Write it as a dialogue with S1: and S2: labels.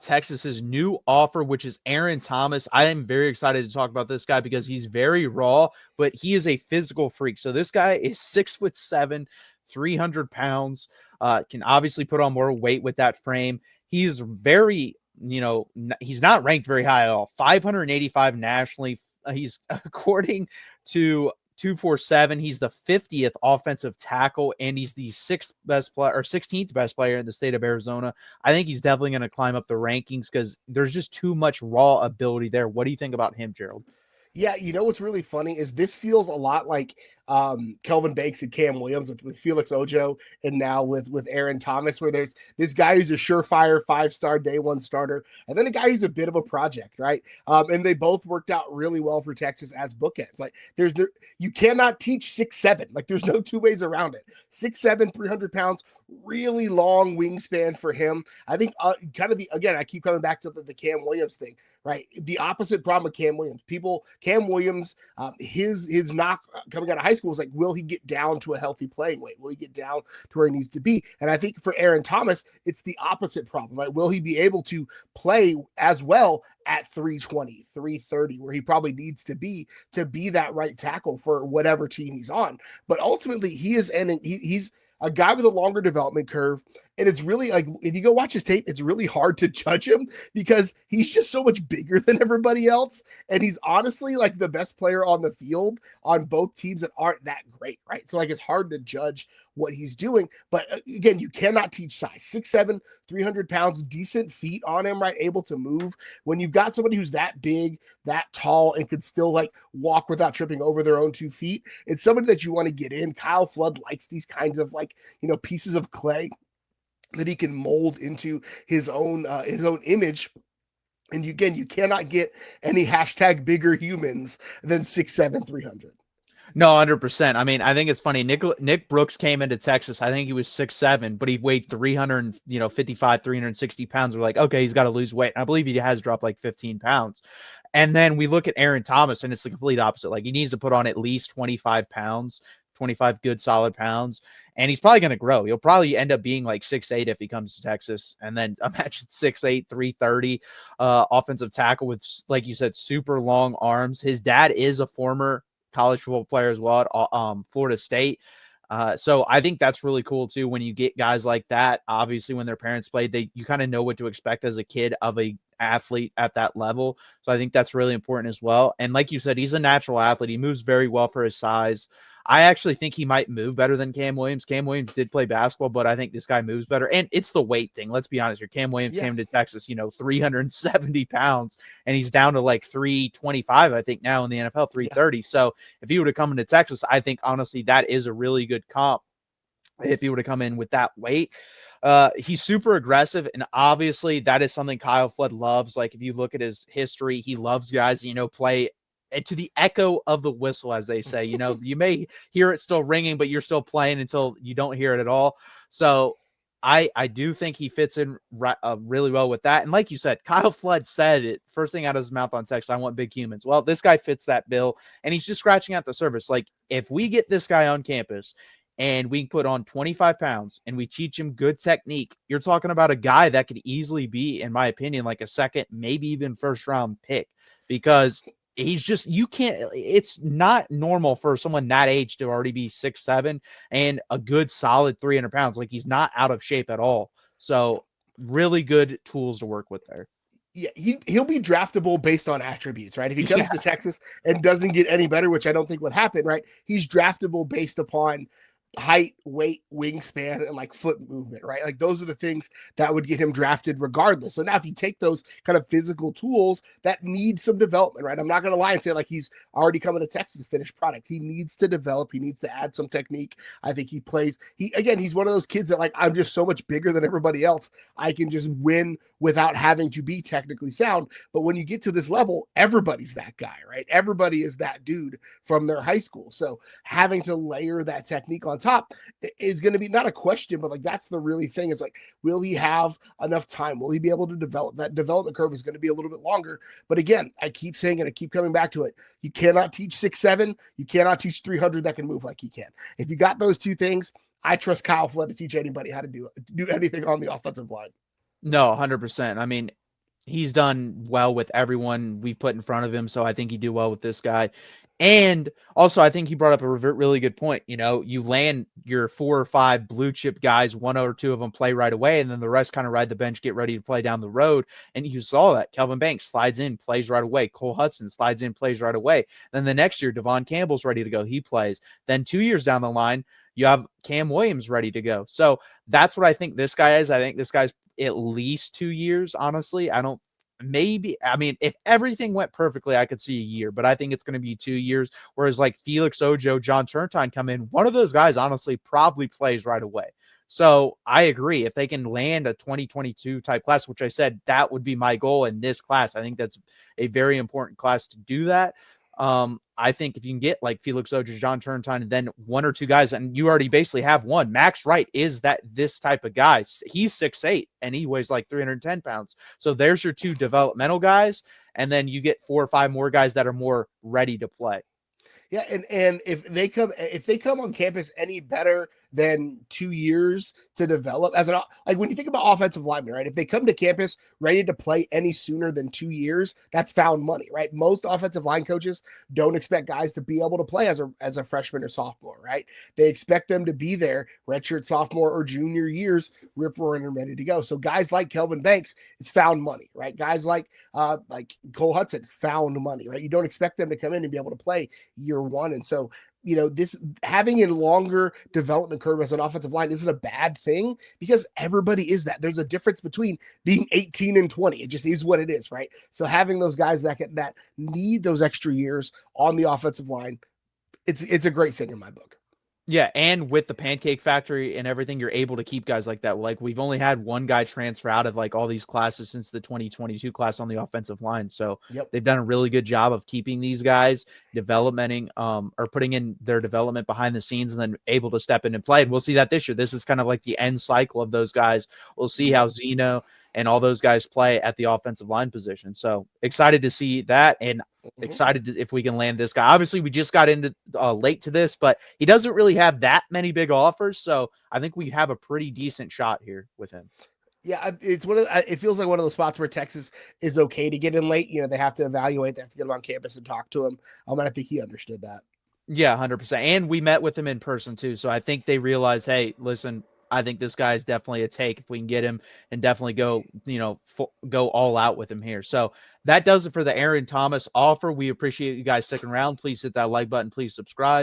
S1: Texas's new offer, which is Aaron Thomas. I am very excited to talk about this guy because he's very raw, but he is a physical freak. So this guy is 6'7", 300 pounds, can obviously put on more weight with that frame. He's very, he's not ranked very high at all. 585 nationally. He's according to 247. He's the 50th offensive tackle, and he's the 16th best player in the state of Arizona. I think he's definitely going to climb up the rankings because there's just too much raw ability there. What do you think about him, Gerald?
S2: Yeah, you know what's really funny is this feels a lot like Kelvin Banks and Cam Williams with Felix Ojo, and now with Aaron Thomas, where there's this guy who's a surefire 5-star day one starter, and then a guy who's a bit of a project, right? And they both worked out really well for Texas as bookends. Like you cannot teach 6'7". Like there's no two ways around it. 6'7", 300 pounds, really long wingspan for him. I think again, I keep coming back to the Cam Williams thing, right? The opposite problem with Cam Williams. Cam Williams, his knock coming out of high school was like, will he get down to a healthy playing weight? Will he get down to where he needs to be? And I think for Aaron Thomas, it's the opposite problem, right? Will he be able to play as well at 320, 330, where he probably needs to be that right tackle for whatever team he's on? But ultimately, he's a guy with a longer development curve. And it's really like, if you go watch his tape, it's really hard to judge him because he's just so much bigger than everybody else. And he's honestly like the best player on the field on both teams that aren't that great, right? So like, it's hard to judge what he's doing. But again, you cannot teach size. 6'7", 300 pounds, decent feet on him, right? Able to move. When you've got somebody who's that big, that tall, and could still like walk without tripping over their own 2 feet, it's somebody that you want to get in. Kyle Flood likes these kinds of like, pieces of clay that he can mold into his own image. And you cannot get any hashtag bigger humans than 6'7", 300.
S1: No, 100%. I mean, I think it's funny. Nick Brooks came into Texas. I think he was 6'7", but he weighed 355, 360 pounds. We're like, okay, he's got to lose weight. And I believe he has dropped like 15 pounds. And then we look at Aaron Thomas, and it's the complete opposite. Like, he needs to put on at least 25 pounds, 25 good solid pounds, and he's probably going to grow. He'll probably end up being like 6'8" if he comes to Texas. And then imagine 6'8", 330 offensive tackle with, like you said, super long arms. His dad is a former college football player as well at Florida State. So I think that's really cool too. When you get guys like that, obviously when their parents played, you kind of know what to expect as a kid of a athlete at that level. So I think that's really important as well. And like you said, he's a natural athlete. He moves very well for his size. I actually think he might move better than Cam Williams. Cam Williams did play basketball, but I think this guy moves better. And it's the weight thing. Let's be honest here. Cam Williams came to Texas, 370 pounds, and he's down to like 325, I think, now in the NFL, 330. Yeah. So if he would have come into Texas, I think, honestly, that is a really good comp if he would have come in with that weight. He's super aggressive, and obviously that is something Kyle Flood loves. Like, if you look at his history, he loves guys, play to the echo of the whistle, as they say. You may hear it still ringing, but you're still playing until you don't hear it at all. So I do think he fits in really well with that. And like you said, Kyle Flood said it first thing out of his mouth on text, I want big humans. Well, this guy fits that bill, and he's just scratching out the surface. Like, if we get this guy on campus and we put on 25 pounds and we teach him good technique, you're talking about a guy that could easily be, in my opinion, like a second, maybe even first round pick, because he's just, it's not normal for someone that age to already be 6'7" and a good solid 300 pounds. Like, he's not out of shape at all. So really good tools to work with there.
S2: Yeah, he'll be draftable based on attributes, right? If he comes to Texas and doesn't get any better, which I don't think would happen, right? He's draftable based upon height, weight, wingspan, and like foot movement, right? Like, those are the things that would get him drafted regardless. So now if you take those kind of physical tools that need some development, right? I'm not going to lie and say like he's already coming to Texas finished product. He needs to develop. He needs to add some technique. I think he's one of those kids that, like, I'm just so much bigger than everybody else. I can just win without having to be technically sound. But when you get to this level, everybody's that guy, right? Everybody is that dude from their high school. So having to layer that technique on top is going to be not a question, but like, that's the really thing. Is like, will he have enough time? Will he be able to develop? That development curve is going to be a little bit longer. But again, I keep saying it, I keep coming back to it. You cannot teach 6'7". You cannot teach 300 that can move like he can. If you got those two things, I trust Kyle Flood to teach anybody how to do anything on the offensive line.
S1: No, 100%. I mean, He's done well with everyone we've put in front of him, so I think he'd do well with this guy. And also, I think he brought up a really good point. You know, you land your 4 or 5 blue chip guys, 1 or 2 of them play right away, and then the rest kind of ride the bench, get ready to play down the road. And you saw that. Kelvin Banks slides in, plays right away. Cole Hudson slides in, plays right away. Then the next year, Devon Campbell's ready to go. He plays. Then 2 years down the line, you have Cam Williams ready to go. So that's what I think this guy is. I think this guy's at least 2 years, honestly. I don't maybe, I mean, if everything went perfectly, I could see a year, but I think it's going to be 2 years. Whereas like Felix Ojo, John Turntine come in, one of those guys honestly probably plays right away. So I agree. If they can land a 2022 type class, which I said that would be my goal in this class, I think that's a very important class to do that. I think if you can get like Felix Ojo, John Turntine, and then 1 or 2 guys, and you already basically have one. Max Wright is this type of guy. He's 6'8" and he weighs like 310 pounds. So there's your 2 developmental guys, and then you get 4 or 5 more guys that are more ready to play.
S2: Yeah, and if they come on campus any better than 2 years to develop as an, like when you think about offensive linemen, right? If they come to campus ready to play any sooner than 2 years, that's found money, right? Most offensive line coaches don't expect guys to be able to play as a freshman or sophomore, right? They expect them to be there redshirt sophomore or junior years, rip roaring and ready to go. So guys like Kelvin Banks, it's found money, right? Guys like Cole Hudson, found money, right? You don't expect them to come in and be able to play year one. And so, you know, this having a longer development curve as an offensive line isn't a bad thing because everybody is that. There's a difference between being 18 and 20. It just is what it is, right? So having those guys that need those extra years on the offensive line, it's a great thing in my book.
S1: Yeah, and with the Pancake Factory and everything, you're able to keep guys like that. Like we've only had 1 guy transfer out of like all these classes since the 2022 class on the offensive line. So they've done a really good job of keeping these guys developmenting, or putting in their development behind the scenes and then able to step in and play. And we'll see that this year. This is kind of like the end cycle of those guys. We'll see how Zeno and all those guys play at the offensive line position. So excited to see that, and excited if we can land this guy. Obviously, we just got into late to this, but he doesn't really have that many big offers. So I think we have a pretty decent shot here with him.
S2: Yeah, it's it feels like one of those spots where Texas is okay to get in late. You know, they have to evaluate, they have to get him on campus and talk to him. And I think he understood that.
S1: Yeah, 100%. And we met with him in person too. So I think they realized, hey, listen, I think this guy is definitely a take if we can get him and definitely go, go all out with him here. So that does it for the Aaron Thomas offer. We appreciate you guys sticking around. Please hit that like button. Please subscribe.